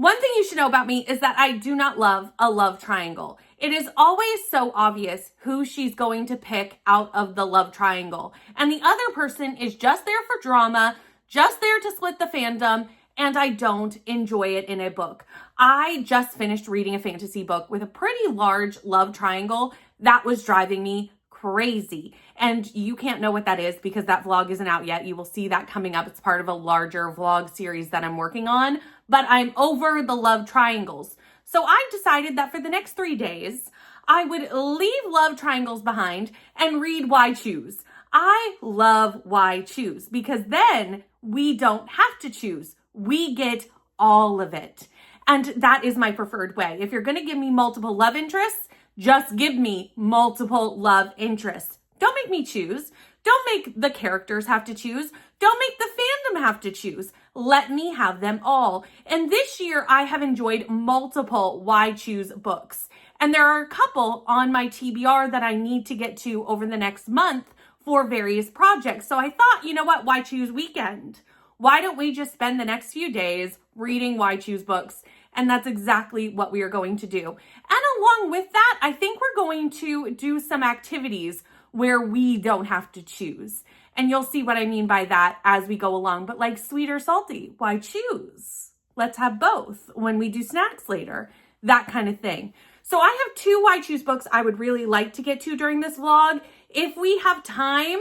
One thing you should know about me is that I do not love a love triangle. It is always so obvious who she's going to pick out of the love triangle. And the other person is just there for drama, just there to split the fandom, and I don't enjoy it in a book. I just finished reading a fantasy book with a pretty large love triangle that was driving me crazy. And you can't know what that is because that vlog isn't out yet. You will see that coming up. It's part of a larger vlog series that I'm working on, but I'm over the love triangles. So I decided that for the next 3 days, I would leave love triangles behind and read Why Choose. I love Why Choose because then we don't have to choose. We get all of it. And that is my preferred way. If you're going to give me multiple love interests, just give me multiple love interests. Don't make me choose. Don't make the characters have to choose. Don't make the fandom have to choose. Let me have them all. And this year, I have enjoyed multiple Why Choose books. And there are a couple on my TBR that I need to get to over the next month for various projects. So I thought, you know what? Why Choose weekend? Why don't we just spend the next few days reading Why Choose books? And that's exactly what we are going to do. And along with that, I think we're going to do some activities where we don't have to choose. And you'll see what I mean by that as we go along. But like sweet or salty, why choose? Let's have both when we do snacks later, that kind of thing. So I have 2 Why Choose books I would really like to get to during this vlog. If we have time,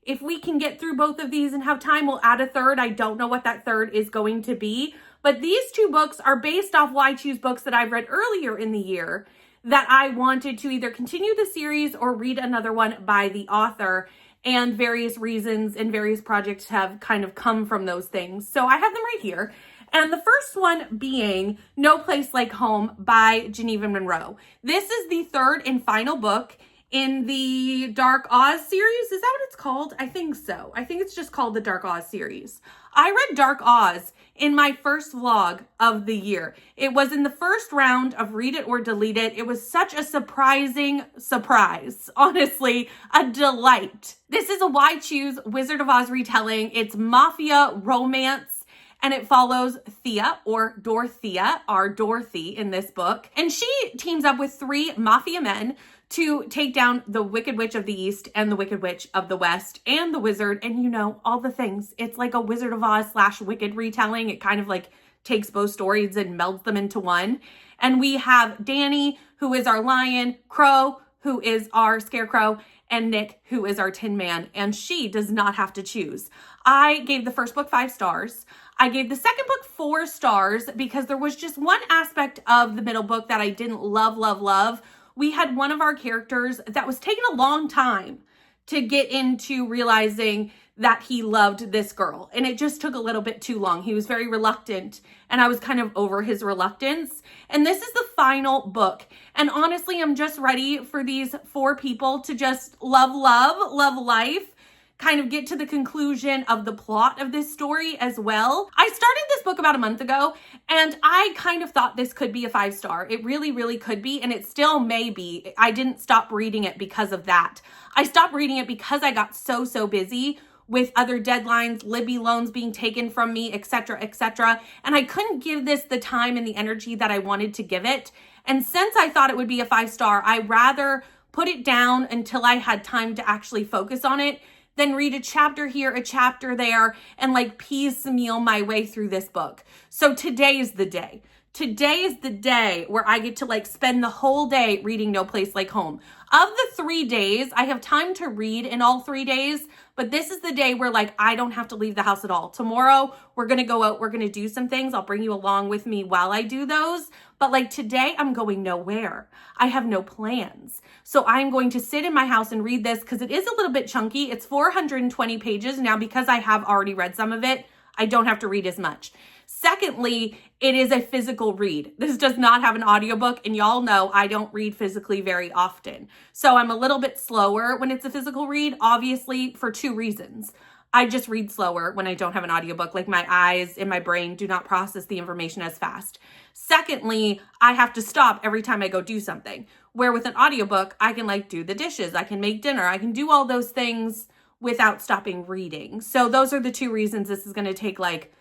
if we can get through both of these and have time, we'll add a third. I don't know what that third is going to be. But these 2 books are based off Why Choose books that I've read earlier in the year that I wanted to either continue the series or read another one by the author. And various reasons and various projects have kind of come from those things. So I have them right here. And the first one being No Place Like Home by Geneva Monroe. This is the 3rd and final book in the Dark Oz series. Is that what it's called? I think so. I think it's just called the Dark Oz series. I read Dark Oz in my first vlog of the year. It was in the first round of Read It or Delete It. It was such a surprising surprise. Honestly, a delight. This is a Why Choose Wizard of Oz retelling. It's mafia romance. And it follows Thea, or Dorothea, our Dorothy in this book. And she teams up with 3 mafia men to take down the Wicked Witch of the East and the Wicked Witch of the West and the Wizard, and you know, all the things. It's like a Wizard of Oz / Wicked retelling. It kind of like takes both stories and melds them into one. And we have Danny, who is our lion, Crow, who is our scarecrow, and Nick, who is our Tin Man, and she does not have to choose. I gave the first book 5 stars. I gave the second book 4 stars because there was just one aspect of the middle book that I didn't love. We had one of our characters that was taking a long time to get into realizing that he loved this girl. And it just took a little bit too long. He was very reluctant and I was kind of over his reluctance. And this is the final book. And honestly, I'm just ready for these 4 people to just love life, kind of get to the conclusion of the plot of this story as well. I started this book about a month ago and I kind of thought this could be a 5-star. It really could be, and it still may be. I didn't stop reading it because of that. I stopped reading it because I got so busy with other deadlines, Libby loans being taken from me, etc. And I couldn't give this the time and the energy that I wanted to give it. And since I thought it would be a 5-star, I'd rather put it down until I had time to actually focus on it than read a chapter here, a chapter there, and like piecemeal my way through this book. So today is the day. Today is the day where I get to like spend the whole day reading No Place Like Home. Of the 3 days, I have time to read in all 3 days, but this is the day where like I don't have to leave the house at all. Tomorrow, we're gonna go out, we're gonna do some things. I'll bring you along with me while I do those. But like today, I'm going nowhere. I have no plans. So I'm going to sit in my house and read this because it is a little bit chunky. It's 420 pages. Now, because I have already read some of it, I don't have to read as much. Secondly, it is a physical read. This does not have an audiobook, and y'all know I don't read physically very often. So I'm a little bit slower when it's a physical read, obviously for 2 reasons. I just read slower when I don't have an audiobook. Like my eyes and my brain do not process the information as fast. Secondly, I have to stop every time I go do something. Where with an audiobook, I can like do the dishes, I can make dinner, I can do all those things without stopping reading. So those are the 2 reasons this is going to take like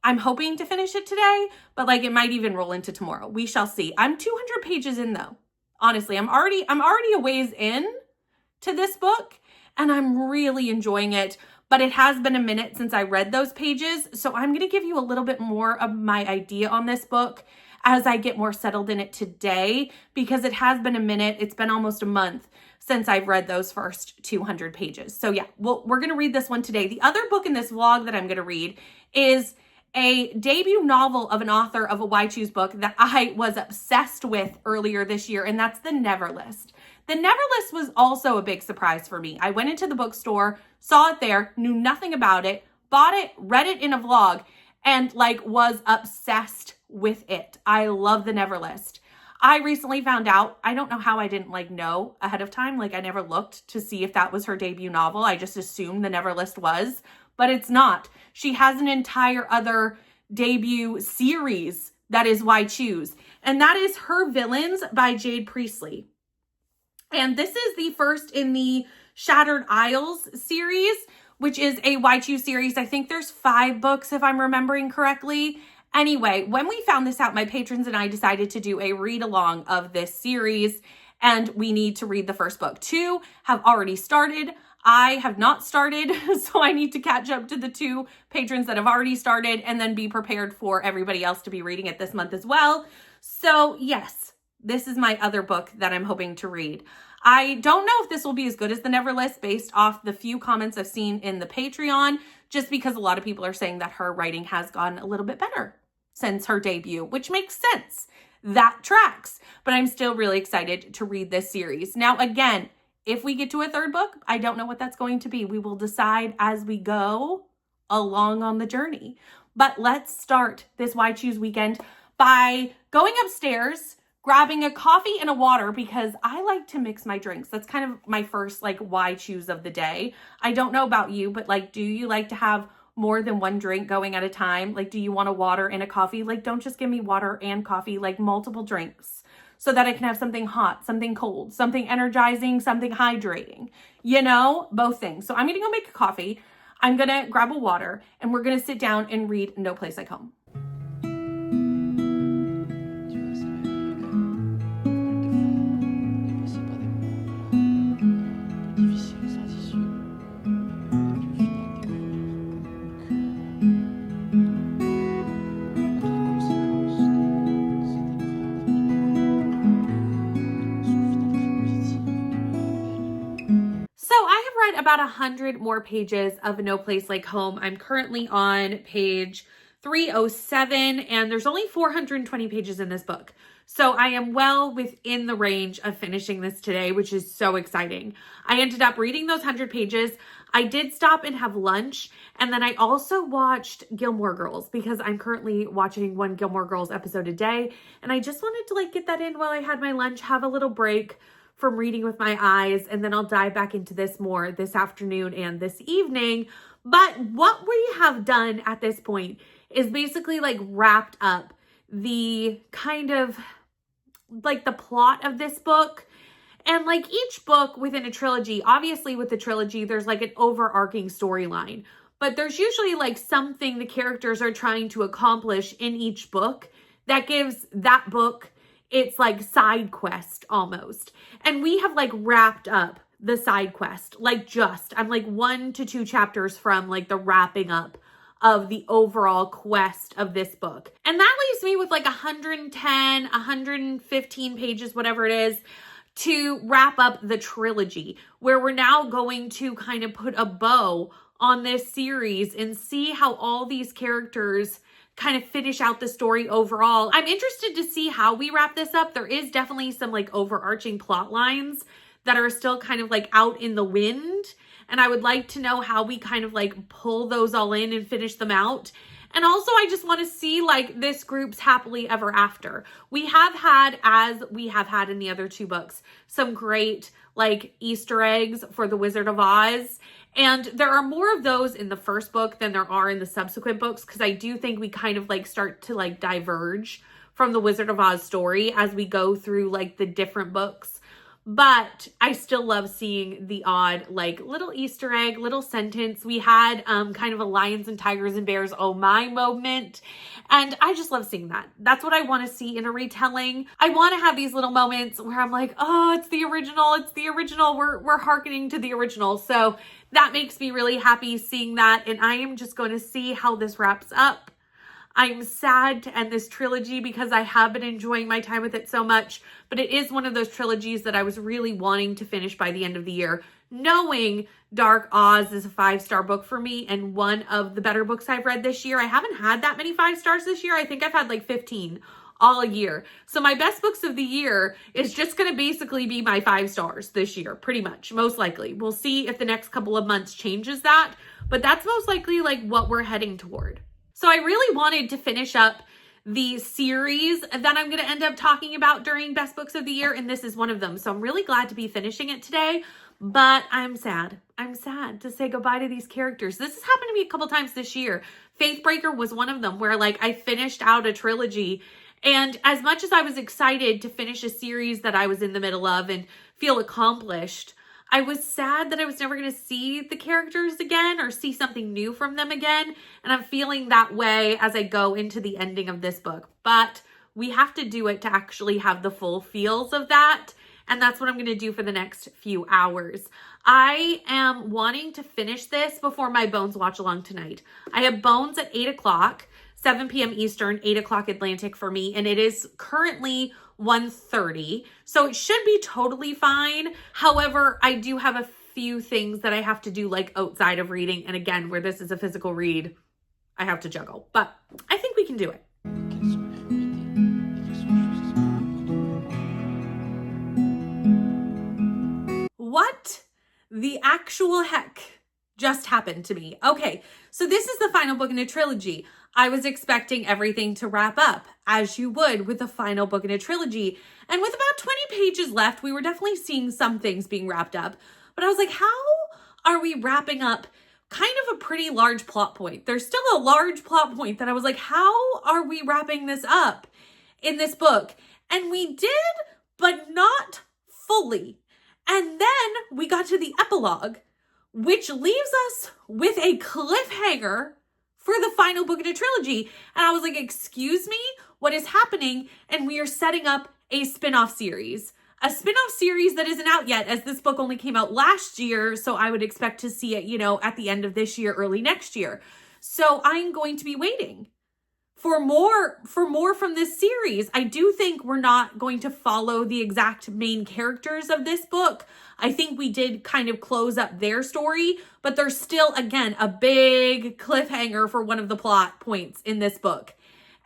I'm hoping to finish it today, but like it might even roll into tomorrow. We shall see. I'm 200 pages in though. Honestly, I'm already a ways in to this book and I'm really enjoying it, but it has been a minute since I read those pages. So I'm going to give you a little bit more of my idea on this book as I get more settled in it today, because it has been a minute. It's been almost a month since I've read those first 200 pages. So yeah, we're going to read this one today. The other book in this vlog that I'm going to read is a debut novel of an author of a Why Choose book that I was obsessed with earlier this year, and that's The Never List. The Never List was also a big surprise for me. I went into the bookstore, saw it there, knew nothing about it, bought it, read it in a vlog, and like was obsessed with it. I love The Never List. I recently found out, I don't know how I didn't like know ahead of time. Like I never looked to see if that was her debut novel. I just assumed The Never List was, but it's not. She has an entire other debut series that is Why Choose. And that is Her Villains by Jade Priestley. And this is the first in the Shattered Isles series, which is a Why Choose series. I think there's 5 books if I'm remembering correctly. Anyway, when we found this out, my patrons and I decided to do a read along of this series, and we need to read the first book. 2 have already started. I have not started, so I need to catch up to the 2 patrons that have already started and then be prepared for everybody else to be reading it this month as well. So yes, this is my other book that I'm hoping to read. I don't know if this will be as good as The Never List based off the few comments I've seen in the Patreon, just because a lot of people are saying that her writing has gotten a little bit better since her debut, which makes sense. That tracks. But I'm still really excited to read this series. Now, again, if we get to a 3rd book, I don't know what that's going to be. We will decide as we go along on the journey. But let's start this Why Choose weekend by going upstairs, grabbing a coffee and a water, because I like to mix my drinks. That's kind of my first like Why Choose of the day. I don't know about you, but like, do you like to have more than one drink going at a time? Like, do you want a water and a coffee? Like, don't just give me water and coffee, like multiple drinks, so that I can have something hot, something cold, something energizing, something hydrating, you know, both things. So I'm going to go make a coffee. I'm going to grab a water and we're going to sit down and read No Place Like Home. About 100 more pages of No Place Like Home. I'm currently on page 307 and there's only 420 pages in this book. So I am well within the range of finishing this today, which is so exciting. I ended up reading those 100 pages. I did stop and have lunch, and then I also watched Gilmore Girls because I'm currently watching one Gilmore Girls episode a day, and I just wanted to like get that in while I had my lunch, have a little break from reading with my eyes, and then I'll dive back into this more this afternoon and this evening. But what we have done at this point is basically like wrapped up the kind of like the plot of this book. And like each book within a trilogy, obviously with the trilogy, there's like an overarching storyline, but there's usually like something the characters are trying to accomplish in each book that gives that book it's like side quest almost. And we have like wrapped up the side quest, like I'm like 1 to 2 chapters from like the wrapping up of the overall quest of this book. And that leaves me with like 110, 115 pages, whatever it is, to wrap up the trilogy, where we're now going to kind of put a bow on this series and see how all these characters kind of finish out the story overall. I'm interested to see how we wrap this up. There is definitely some like overarching plot lines that are still kind of like out in the wind. And I would like to know how we kind of like pull those all in and finish them out. And also I just want to see like this group's happily ever after. We have had, as we have had in the other 2 books, some great like Easter eggs for The Wizard of Oz. And there are more of those in the first book than there are in the subsequent books, because I do think we kind of like start to like diverge from the Wizard of Oz story as we go through like the different books. but I still love seeing the odd like little Easter egg, little sentence. We had kind of a lions and tigers and bears oh my moment, and I just love seeing that. That's what I want to see in a retelling. I want to have these little moments where I'm like, oh, it's the original, it's the original. We're hearkening to the original. So that makes me really happy seeing that, and I am just going to see how this wraps up. I'm sad to end this trilogy because I have been enjoying my time with it so much, but it is one of those trilogies that I was really wanting to finish by the end of the year, knowing Dark Oz is a 5-star book for me and one of the better books I've read this year. I haven't had that many 5 stars this year. I think I've had like 15 all year. So my best books of the year is just going to basically be my 5 stars this year, pretty much, most likely. We'll see if the next couple of months changes that, but that's most likely like what we're heading toward. So I really wanted to finish up the series that I'm going to end up talking about during Best Books of the Year, and this is one of them. So I'm really glad to be finishing it today, but I'm sad. I'm sad to say goodbye to these characters. This has happened to me a couple times this year. Faithbreaker was one of them where like I finished out a trilogy, and as much as I was excited to finish a series that I was in the middle of and feel accomplished, I was sad that I was never going to see the characters again or see something new from them again. And I'm feeling that way as I go into the ending of this book. But we have to do it to actually have the full feels of that. And that's what I'm going to do for the next few hours. I am wanting to finish this before my Bones watch along tonight. I have Bones at 8 o'clock, 7 p.m. Eastern, 8 o'clock Atlantic for me. And it is currently 1:30, so it should be totally fine. However, I do have a few things that I have to do like outside of reading, and again, where this is a physical read, I have to juggle, but I think we can do it. What the actual heck just happened to me? Okay, so this is the final book in a trilogy. I was expecting everything to wrap up, as you would with the final book in a trilogy. And with about 20 pages left, we were definitely seeing some things being wrapped up. But I was like, how are we wrapping up kind of a pretty large plot point? There's still a large plot point that I was like, how are we wrapping this up in this book? And we did, but not fully. And then we got to the epilogue, which leaves us with a cliffhanger for the final book in a trilogy. And I was like, excuse me, what is happening? And we are setting up a spin-off series. A spin-off series that isn't out yet, as this book only came out last year. So I would expect to see it, you know, at the end of this year, early next year. So I'm going to be waiting for more from this series. I do think we're not going to follow the exact main characters of this book. I think we did kind of close up their story, but there's still, again, a big cliffhanger for one of the plot points in this book.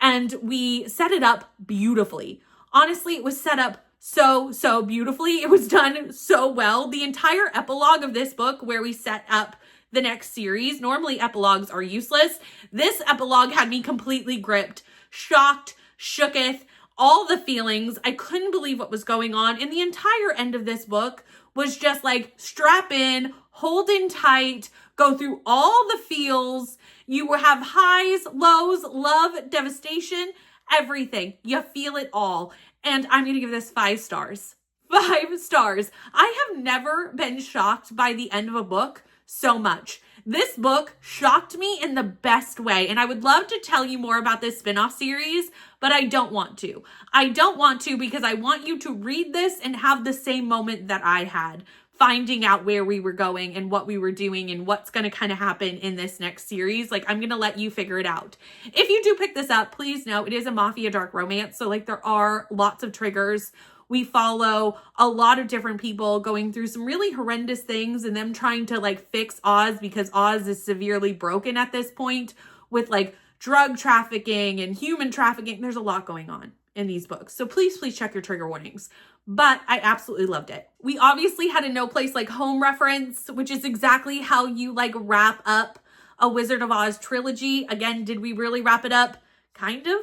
And we set it up beautifully. Honestly, it was set up so beautifully. It was done so well. The entire epilogue of this book where we set up the next series, normally epilogues are useless. This epilogue had me completely gripped, shocked, shooketh, all the feelings. I couldn't believe what was going on. And the entire end of this book was just like strap in, hold in tight, go through all the feels. You will have highs, lows, love, devastation, everything. You feel it all. And I'm going to give this 5 stars. 5 stars. I have never been shocked by the end of a book so much. This book shocked me in the best way. And I would love to tell you more about this spin-off series, but I don't want to. I don't want to because I want you to read this and have the same moment that I had, finding out where we were going and what we were doing and what's going to kind of happen in this next series. Like, I'm going to let you figure it out. If you do pick this up, please know it is a mafia dark romance. So like there are lots of triggers. We follow a lot of different people going through some really horrendous things and them trying to like fix Oz because Oz is severely broken at this point with like drug trafficking and human trafficking. There's a lot going on in these books. So please check your trigger warnings. But I absolutely loved it. We obviously had a No Place Like Home reference, which is exactly how you like wrap up a Wizard of Oz trilogy. Again, did we really wrap it up? Kind of.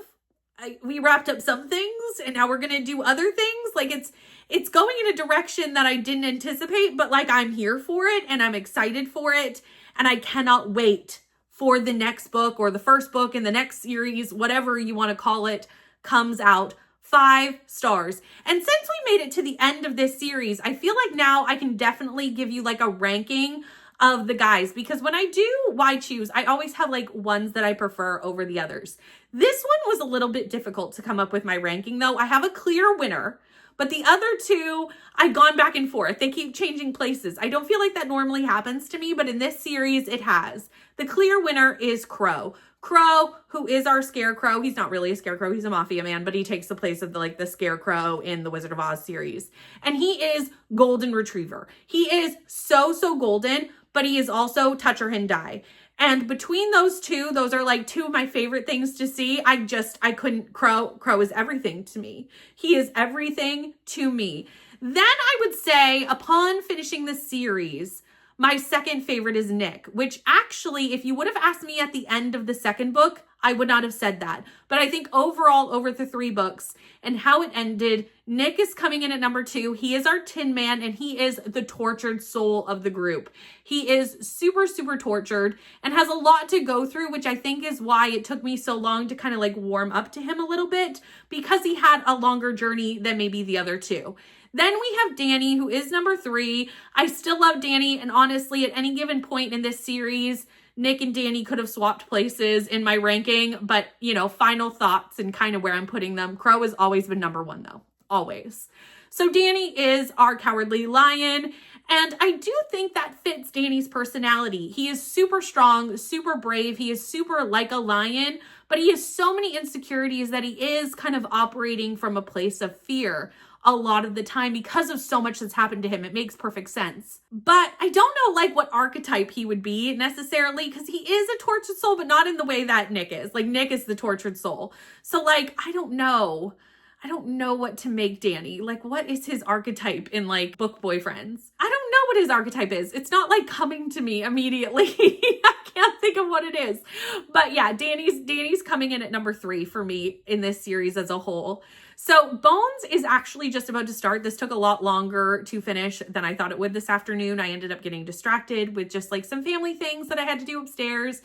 We wrapped up some things and now we're going to do other things. Like it's going in a direction that I didn't anticipate, but like I'm here for it and I'm excited for it. And I cannot wait for the next book or the first book in the next series, whatever you want to call it, comes out 5 stars. And since we made it to the end of this series, I feel like now I can definitely give you like a ranking of the guys, because when I do why choose, I always have like ones that I prefer over the others. This one was a little bit difficult to come up with my ranking though. I have a clear winner, but the other two, I've gone back and forth. They keep changing places. I don't feel like that normally happens to me, but in this series, it has. The clear winner is Crow. Crow, who is our scarecrow. He's not really a scarecrow. He's a mafia man, but he takes the place of the scarecrow in the Wizard of Oz series. And he is golden retriever. He is so golden, but he is also touch or die. And between those two, those are like two of my favorite things to see. I couldn't, Crow is everything to me. He is everything to me. Then I would say upon finishing the series, my second favorite is Nick, which actually, if you would have asked me at the end of the second book, I would not have said that. But I think overall, over the 3 books and how it ended, Nick is coming in at number 2. He is our Tin Man, and he is the tortured soul of the group. He is super tortured and has a lot to go through, which I think is why it took me so long to kind of like warm up to him a little bit, because he had a longer journey than maybe the other 2. Then we have Danny, who is number 3. I still love Danny, and honestly, at any given point in this series, Nick and Danny could have swapped places in my ranking, but, you know, final thoughts and kind of where I'm putting them. Crow has always been number 1, though. Always. So Danny is our cowardly lion, and I do think that fits Danny's personality. He is super strong, super brave. He is super like a lion, but he has so many insecurities that he is kind of operating from a place of fear a lot of the time because of so much that's happened to him. It makes perfect sense. But I don't know like what archetype he would be necessarily, because he is a tortured soul, but not in the way that Nick is. Like, Nick is the tortured soul. So like, I don't know what to make Danny. Like, what is his archetype in like book boyfriends? I don't know what his archetype is. It's not like coming to me immediately. I can't think of what it is. But yeah, Danny's coming in at number 3 for me in this series as a whole. So Bones is actually just about to start. This took a lot longer to finish than I thought it would this afternoon. I ended up getting distracted with just like some family things that I had to do upstairs,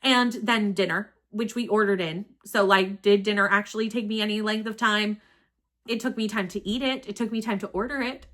and then dinner, which we ordered in. So like, did dinner actually take me any length of time? It took me time to eat it. It took me time to order it.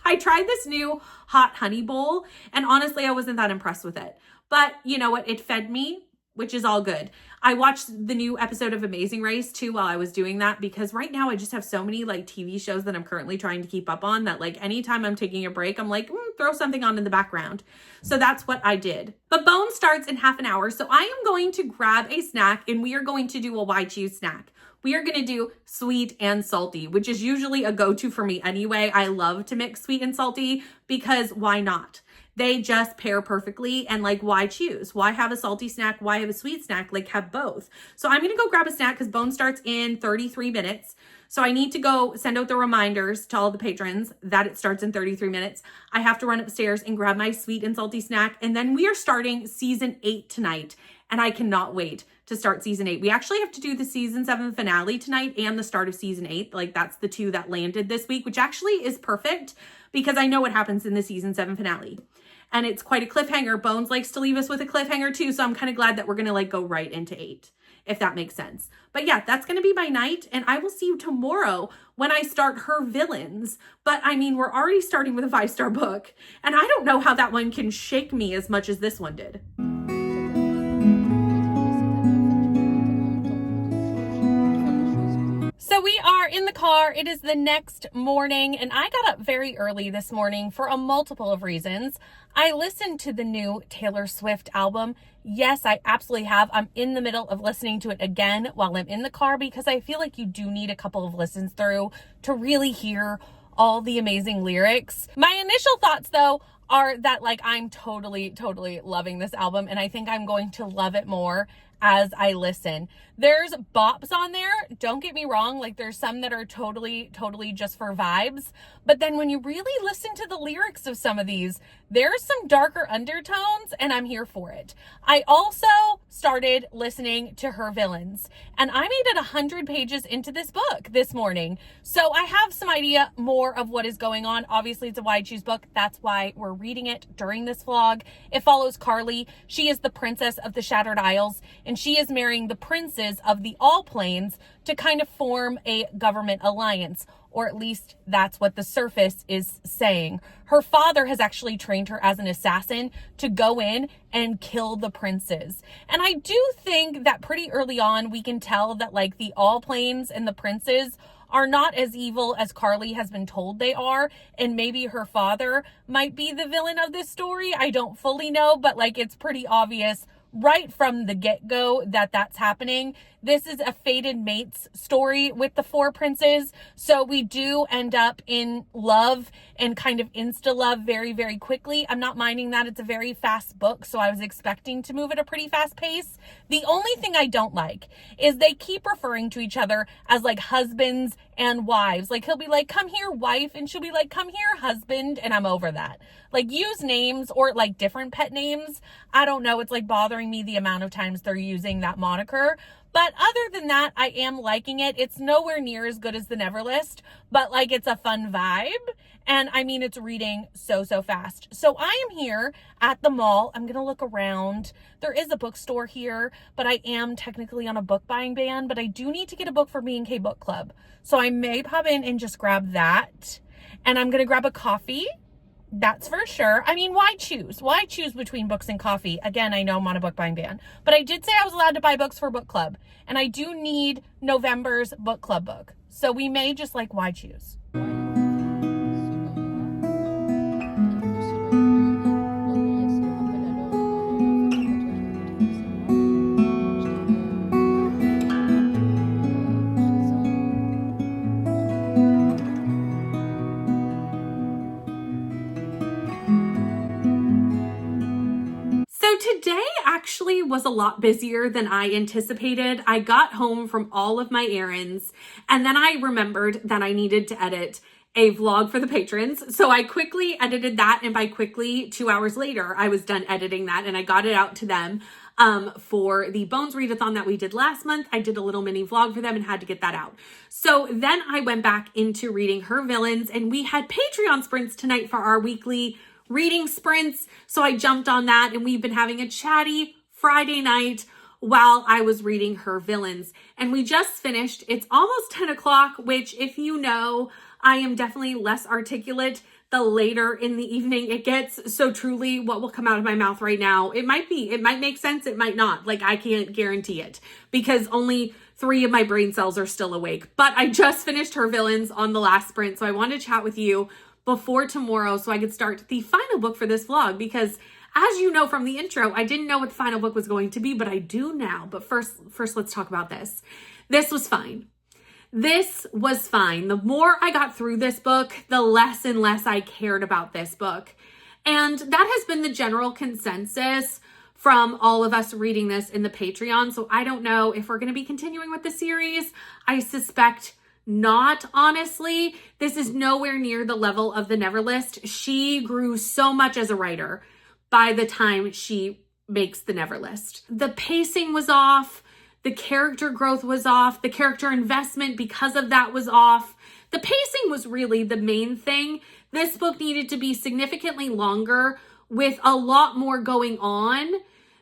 I tried this new hot honey bowl, and honestly, I wasn't that impressed with it. But you know what? It fed me, which is all good. I watched the new episode of Amazing Race too while I was doing that, because right now I just have so many like TV shows that I'm currently trying to keep up on that like anytime I'm taking a break, I'm like, throw something on in the background. So that's what I did. But Bone starts in half an hour. So I am going to grab a snack, and we are going to do a why choose snack. We are going to do sweet and salty, which is usually a go-to for me anyway. I love to mix sweet and salty because why not? They just pair perfectly, and like, why choose? Why have a salty snack? Why have a sweet snack? Like, have both. So I'm going to go grab a snack because Bone starts in 33 minutes. So I need to go send out the reminders to all the patrons that it starts in 33 minutes. I have to run upstairs and grab my sweet and salty snack. And then we are starting season 8 tonight, and I cannot wait to start season 8. We actually have to do the season 7 finale tonight and the start of season 8. Like, that's the 2 that landed this week, which actually is perfect because I know what happens in the season 7 finale. And it's quite a cliffhanger. Bones likes to leave us with a cliffhanger too. So I'm kind of glad that we're going to like go right into 8, if that makes sense. But yeah, that's going to be my night. And I will see you tomorrow when I start her villains. But I mean, we're already starting with a 5-star book, and I don't know how that one can shake me as much as this one did. So we are in the car. It is the next morning, and I got up very early this morning for a multiple of reasons. I listened to the new Taylor Swift album. Yes, I absolutely have. I'm in the middle of listening to it again while I'm in the car because I feel like you do need a couple of listens through to really hear all the amazing lyrics. My initial thoughts, though, are that like I'm totally loving this album, and I think I'm going to love it more as I listen. There's bops on there, don't get me wrong, like there's some that are totally just for vibes, but then when you really listen to the lyrics of some of these, there's some darker undertones, and I'm here for it. I also started listening to her villains, and I made it 100 pages into this book this morning, so I have some idea more of what is going on. Obviously, it's a why choose book. That's why we're reading it during this vlog. It follows Carly. She is the princess of the Shattered Isles and she is marrying the princes of the All Planes to kind of form a government alliance, or at least that's what the surface is saying. Her father has actually trained her as an assassin to go in and kill the princes. And I do think that pretty early on, we can tell that like the All Planes and the princes are not as evil as Carly has been told they are. And maybe her father might be the villain of this story. I don't fully know, but like it's pretty obvious right from the get-go that that's happening. This is a fated mates story with the four princes. So we do end up in love and kind of insta love very, very quickly. I'm not minding that. It's a very fast book, so I was expecting to move at a pretty fast pace. The only thing I don't like is they keep referring to each other as like husbands and wives. Like he'll be like, come here, wife. And she'll be like, come here, husband. And I'm over that. Like use names or like different pet names. I don't know. It's like bothering me the amount of times they're using that moniker. But other than that, I am liking it. It's nowhere near as good as the Neverlist, but like it's a fun vibe. And I mean, it's reading so, so fast. So I am here at the mall. I'm going to look around. There is a bookstore here, but I am technically on a book buying ban, but I do need to get a book for Me and K Book Club. So I may pop in and just grab that. And I'm going to grab a coffee. That's for sure. I mean, why choose? Why choose between books and coffee? Again, I know I'm on a book buying ban, but I did say I was allowed to buy books for book club, and I do need November's book club book. So we may just like, why choose? Today actually was a lot busier than I anticipated. I got home from all of my errands, and then I remembered that I needed to edit a vlog for the patrons. So I quickly edited that, and by quickly, 2 hours later, I was done editing that and I got it out to them for the Bones Readathon that we did last month. I did a little mini vlog for them and had to get that out. So then I went back into reading her villains, and we had Patreon sprints tonight for our weekly reading sprints. So I jumped on that, and we've been having a chatty Friday night while I was reading her villains. And we just finished. It's almost 10 o'clock, which if you know, I am definitely less articulate the later in the evening it gets. So truly what will come out of my mouth right now, it might make sense. It might not. Like I can't guarantee it because only 3 of my brain cells are still awake. But I just finished her villains on the last sprint. So I wanted to chat with you before tomorrow so I could start the final book for this vlog, because as you know from the intro, I didn't know what the final book was going to be, but I do now. But first let's talk about this. This was fine. This was fine. The more I got through this book, the less and less I cared about this book. And that has been the general consensus from all of us reading this in the Patreon. So I don't know if we're going to be continuing with the series. I suspect not, honestly. This is nowhere near the level of the Neverlist. She grew so much as a writer by the time she makes the Neverlist. The pacing was off. The character growth was off. The character investment because of that was off. The pacing was really the main thing. This book needed to be significantly longer with a lot more going on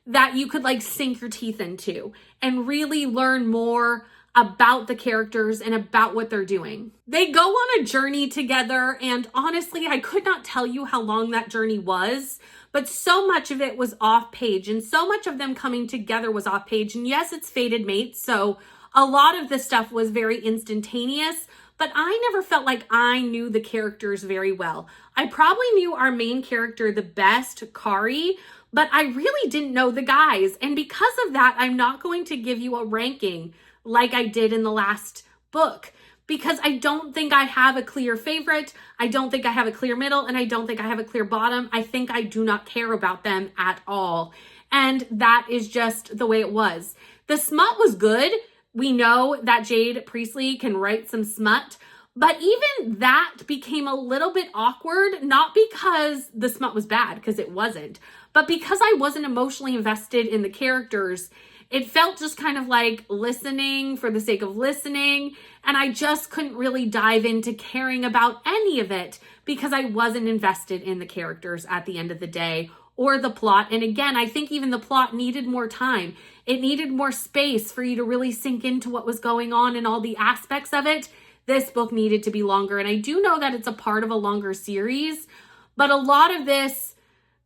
that you could like sink your teeth into and really learn more about the characters and about what they're doing. They go on a journey together, and honestly, I could not tell you how long that journey was, but so much of it was off page, and so much of them coming together was off page. And yes, it's fated mates, so a lot of this stuff was very instantaneous, but I never felt like I knew the characters very well. I probably knew our main character the best, Kari, but I really didn't know the guys. And because of that, I'm not going to give you a ranking like I did in the last book, because I don't think I have a clear favorite. I don't think I have a clear middle, and I don't think I have a clear bottom. I think I do not care about them at all. And that is just the way it was. The smut was good. We know that Jade Priestley can write some smut, but even that became a little bit awkward, not because the smut was bad, because it wasn't, but because I wasn't emotionally invested in the characters. It felt just kind of like listening for the sake of listening, and I just couldn't really dive into caring about any of it because I wasn't invested in the characters at the end of the day or the plot. And again, I think even the plot needed more time. It needed more space for you to really sink into what was going on and all the aspects of it. This book needed to be longer. And I do know that it's a part of a longer series, but a lot of this,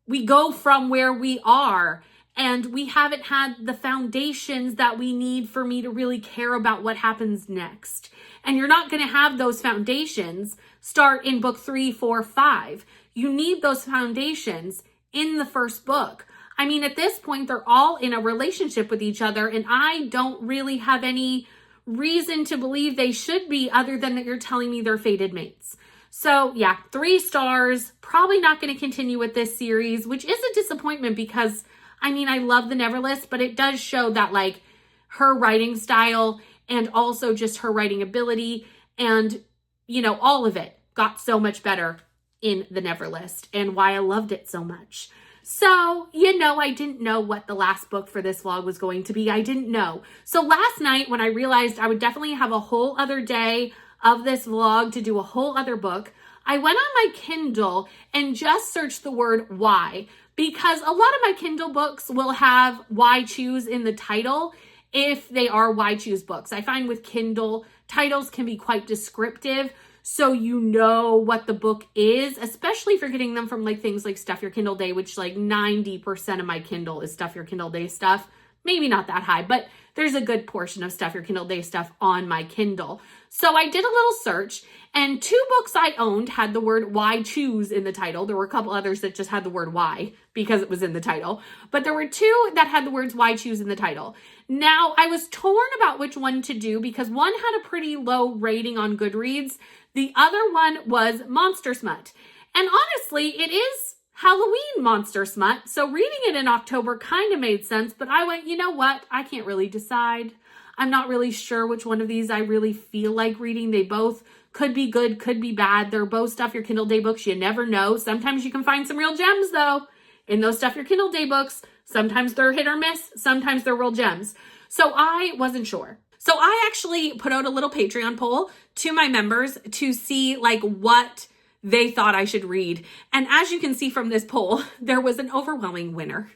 we go from where we are and we haven't had the foundations that we need for me to really care about what happens next. And you're not going to have those foundations start in book 3, 4, 5. You need those foundations in the first book. I mean, at this point, they're all in a relationship with each other, and I don't really have any reason to believe they should be other than that you're telling me they're fated mates. So yeah, 3 stars, probably not going to continue with this series, which is a disappointment because, I mean, I love the Neverlist, but it does show that like her writing style and also just her writing ability and, you know, all of it got so much better in the Neverlist and why I loved it so much. So, you know, I didn't know what the last book for this vlog was going to be. I didn't know. So last night when I realized I would definitely have a whole other day of this vlog to do a whole other book, I went on my Kindle and just searched the word why, because a lot of my Kindle books will have why choose in the title if they are why choose books. I find with Kindle, titles can be quite descriptive, so you know what the book is, especially if you're getting them from like things like Stuff Your Kindle Day, which like 90% of my Kindle is Stuff Your Kindle Day stuff. Maybe not that high, but there's a good portion of Stuff Your Kindle Day stuff on my Kindle. So I did a little search, and 2 books I owned had the word why choose in the title. There were a couple others that just had the word why because it was in the title, but there were 2 that had the words why choose in the title. Now, I was torn about which one to do because one had a pretty low rating on Goodreads. The other one was Monster Smut. And honestly, it is Halloween Monster Smut, so reading it in October kind of made sense, but I went, you know what? I can't really decide. I'm not really sure which one of these I really feel like reading. They both could be good, could be bad. They're both Stuff Your Kindle Day books. You never know. Sometimes you can find some real gems, though, in those Stuff Your Kindle Day books. Sometimes they're hit or miss. Sometimes they're real gems. So I wasn't sure. So I actually put out a little Patreon poll to my members to see like what they thought I should read. And as you can see from this poll, there was an overwhelming winner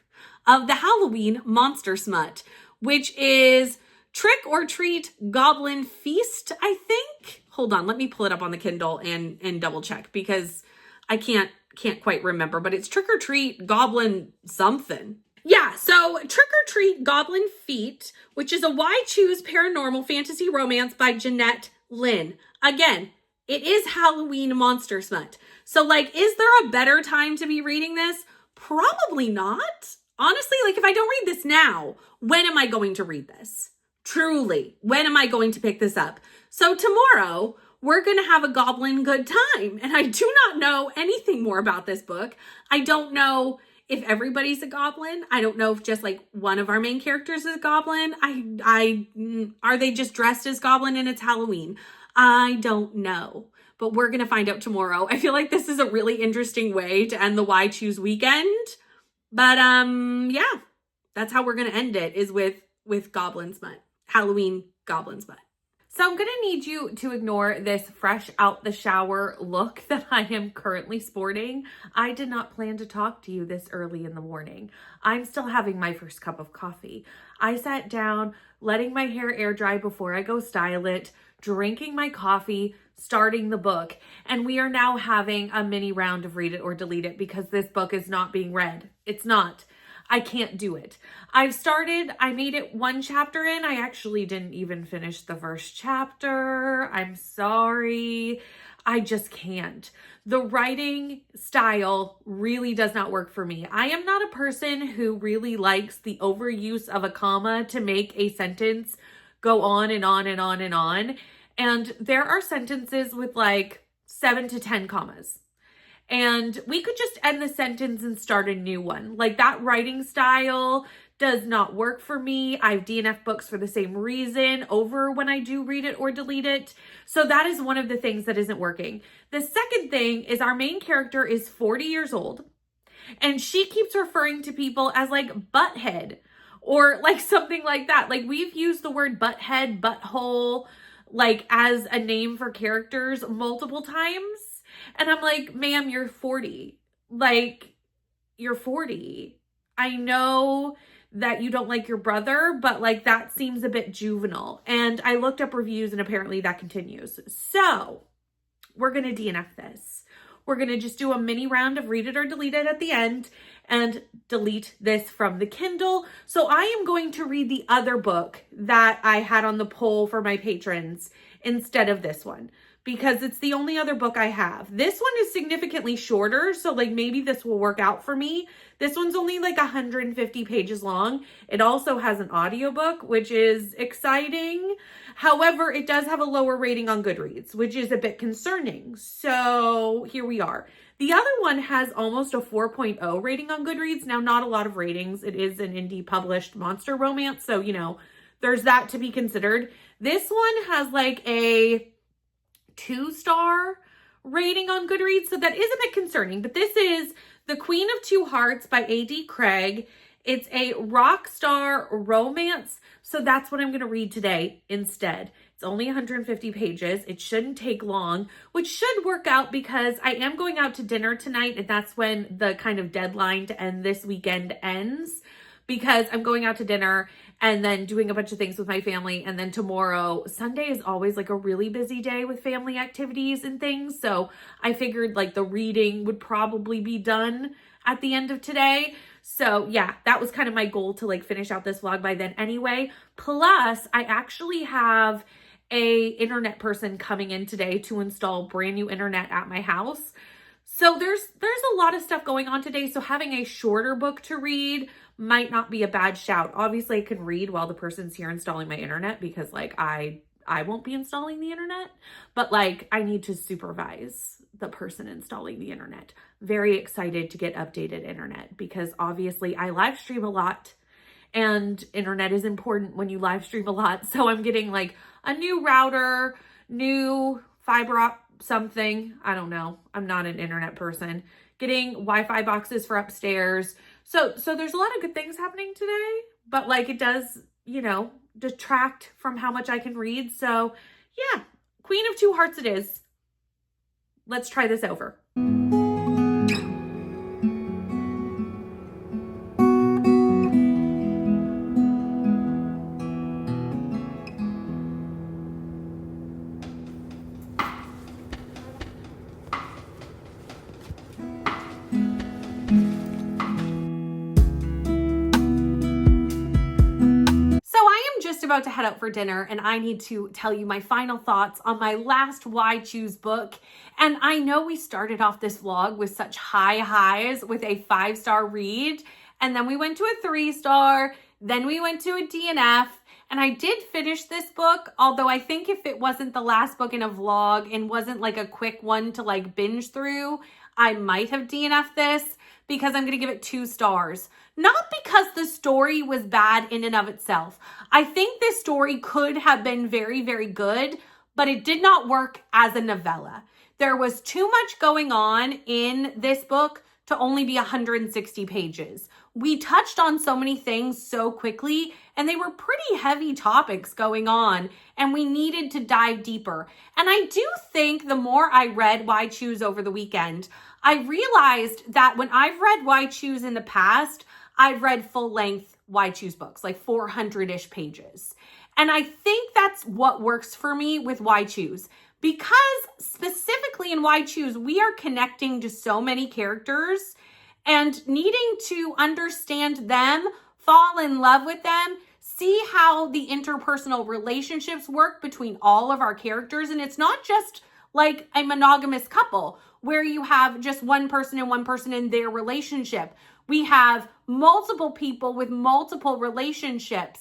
of the Halloween Monster Smut, which is Trick or Treat Goblin Feast, I think. Hold on, let me pull it up on the Kindle and double check because I can't quite remember, but it's Trick or Treat Goblin something. Yeah, so Trick or Treat Goblin Feet, which is a why choose paranormal fantasy romance by Jeanette Lynn. Again, it is Halloween Monster Smut. So like, is there a better time to be reading this? Probably not. Honestly, like if I don't read this now, when am I going to read this? Truly, when am I going to pick this up? So tomorrow, we're going to have a goblin good time. And I do not know anything more about this book. I don't know if everybody's a goblin. I don't know if just like one of our main characters is a goblin. Are they just dressed as goblin and it's Halloween? I don't know, but we're going to find out tomorrow. I feel like this is a really interesting way to end the Why Choose weekend. But yeah, that's how we're going to end it, is with Goblin Smut, Halloween Goblin Smut. So I'm going to need you to ignore this fresh out the shower look that I am currently sporting. I did not plan to talk to you this early in the morning. I'm still having my first cup of coffee. I sat down, letting my hair air dry before I go style it, drinking my coffee, starting the book, and we are now having a mini round of Read It or Delete It because this book is not being read. It's not. I can't do it. I made it 1 chapter in. I actually didn't even finish the first chapter. I'm sorry. I just can't. The writing style really does not work for me. I am not a person who really likes the overuse of a comma to make a sentence go on and on and on and on. And there are sentences with like 7 to 10 commas. And we could just end the sentence and start a new one. Like that writing style does not work for me. I have DNF books for the same reason over when I do Read It or Delete It. So that is one of the things that isn't working. The second thing is our main character is 40 years old and she keeps referring to people as like butthead or like something like that. Like we've used the word butthead, butthole, like as a name for characters multiple times. And I'm like, ma'am, you're 40. Like, you're 40. I know that you don't like your brother, but like that seems a bit juvenile. And I looked up reviews and apparently that continues. So we're going to DNF this. We're going to just do a mini round of read it or delete it at the end and delete this from the Kindle. So I am going to read the other book that I had on the poll for my patrons instead of this one, because it's the only other book I have. This one is significantly shorter, so like maybe this will work out for me. This one's only like 150 pages long. It also has an audiobook, which is exciting. However, it does have a lower rating on Goodreads, which is a bit concerning. So here we are. The other one has almost a 4.0 rating on Goodreads. Now, not a lot of ratings. It is an indie published monster romance, so, you know, there's that to be considered. This one has like a 2-star rating on Goodreads, so that is a bit concerning. But this is The Queen of Two Hearts by A.D. Craig. It's a rock star romance, so that's what I'm going to read today instead. It's only 150 pages. It shouldn't take long, which should work out because I am going out to dinner tonight, and that's when the kind of deadline to end this weekend ends, because I'm going out to dinner and then doing a bunch of things with my family. And then tomorrow, Sunday is always like a really busy day with family activities and things. So I figured like the reading would probably be done at the end of today. So yeah, that was kind of my goal to like finish out this vlog by then anyway. Plus, I actually have a internet person coming in today to install brand new internet at my house. So there's a lot of stuff going on today. So having a shorter book to read might not be a bad shout. Obviously, I can read while the person's here installing my internet because like I won't be installing the internet, but like I need to supervise the person installing the internet. Very excited to get updated internet because obviously I live stream a lot and internet is important when you live stream a lot. So I'm getting like a new router, new fiber optic something. I don't know. I'm not an internet person. Getting Wi-Fi boxes for upstairs. So there's a lot of good things happening today, but like it does, you know, detract from how much I can read. So yeah, Queen of Two Hearts it is. Let's try this over. About to head out for dinner and I need to tell you my final thoughts on my last Why Choose book. And I know we started off this vlog with such high highs with a 5-star read, and then we went to a 3-star, then we went to a DNF, and I did finish this book, although I think if it wasn't the last book in a vlog and wasn't like a quick one to like binge through, I might have DNF'd this because I'm going to give it 2 stars. Not because the story was bad in and of itself. I think this story could have been very, very good, but it did not work as a novella. There was too much going on in this book to only be 160 pages. We touched on so many things so quickly, and they were pretty heavy topics going on, and we needed to dive deeper. And I do think the more I read Why Choose over the weekend, I realized that when I've read Why Choose in the past, I've read full-length Why Choose books, like 400-ish pages. And I think that's what works for me with Why Choose. Because specifically in Why Choose, we are connecting to so many characters and needing to understand them, fall in love with them, see how the interpersonal relationships work between all of our characters. And it's not just like a monogamous couple where you have just one person and one person in their relationship. We have multiple people with multiple relationships.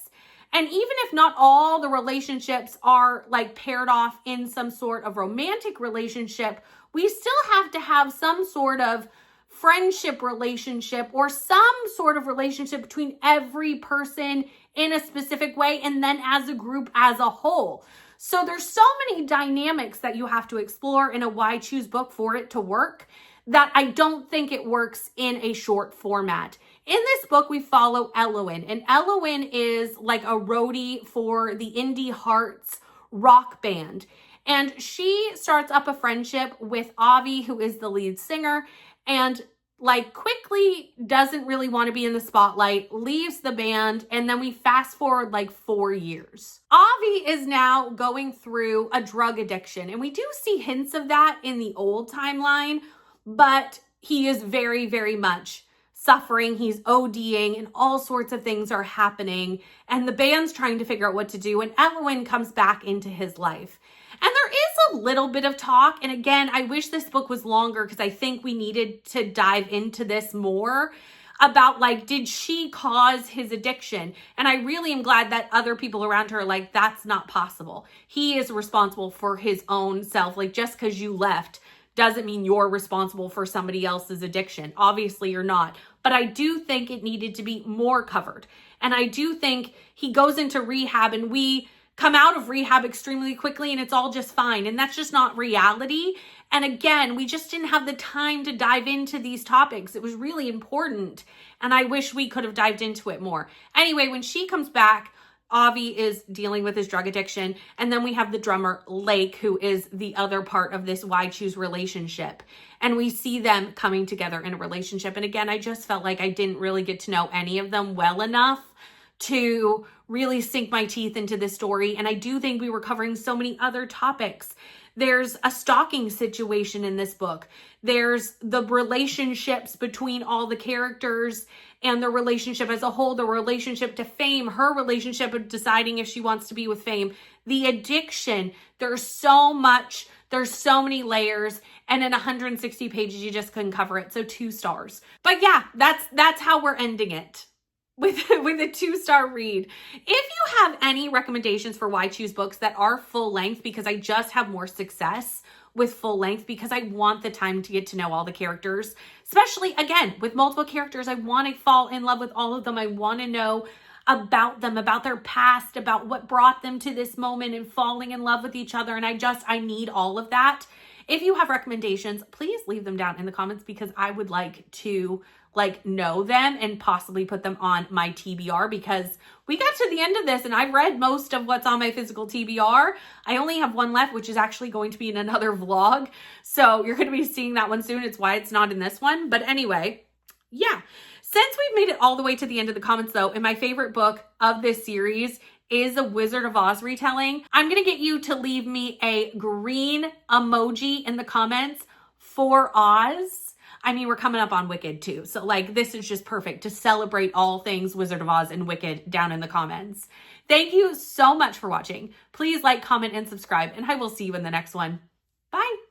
And even if not all the relationships are like paired off in some sort of romantic relationship, we still have to have some sort of friendship relationship or some sort of relationship between every person in a specific way and then as a group as a whole. So there's so many dynamics that you have to explore in a Why Choose book for it to work that I don't think it works in a short format. In this book, we follow Elowen, and Elowen is like a roadie for the Indie Hearts rock band. And she starts up a friendship with Avi, who is the lead singer, and like quickly doesn't really want to be in the spotlight, leaves the band, and then we fast forward like 4 years. Avi is now going through a drug addiction, and we do see hints of that in the old timeline, but he is very, very much suffering. He's ODing and all sorts of things are happening, and the band's trying to figure out what to do, and Evelyn comes back into his life. And there is a little bit of talk. And again, I wish this book was longer because I think we needed to dive into this more about like, did she cause his addiction? And I really am glad that other people around her are like, that's not possible. He is responsible for his own self. Like, just because you left doesn't mean you're responsible for somebody else's addiction. Obviously you're not. But I do think it needed to be more covered. And I do think he goes into rehab and we come out of rehab extremely quickly and it's all just fine. And that's just not reality. And again, we just didn't have the time to dive into these topics. It was really important. And I wish we could have dived into it more. Anyway, when she comes back, Avi is dealing with his drug addiction. And then we have the drummer, Lake, who is the other part of this Why Choose relationship. And we see them coming together in a relationship. And again, I just felt like I didn't really get to know any of them well enough to really sink my teeth into this story. And I do think we were covering so many other topics. There's a stalking situation in this book. There's the relationships between all the characters and the relationship as a whole, the relationship to Fame, her relationship of deciding if she wants to be with Fame, the addiction. There's so much, there's so many layers, and in 160 pages, you just couldn't cover it. So 2 stars. But yeah, that's how we're ending it. With a 2-star read. If you have any recommendations for Why Choose books that are full length, because I just have more success with full length because I want the time to get to know all the characters, especially again with multiple characters. I want to fall in love with all of them. I want to know about them, about their past, about what brought them to this moment and falling in love with each other. And I need all of that. If you have recommendations, please leave them down in the comments because I would like to know them and possibly put them on my TBR because we got to the end of this and I've read most of what's on my physical TBR. I only have one left, which is actually going to be in another vlog. So you're going to be seeing that one soon. It's why it's not in this one. But anyway, yeah. Since we've made it all the way to the end of the comments though, and my favorite book of this series is a Wizard of Oz retelling, I'm going to get you to leave me a green emoji in the comments for Oz. I mean, we're coming up on Wicked too. So like, this is just perfect to celebrate all things Wizard of Oz and Wicked down in the comments. Thank you so much for watching. Please like, comment, and subscribe, and I will see you in the next one. Bye.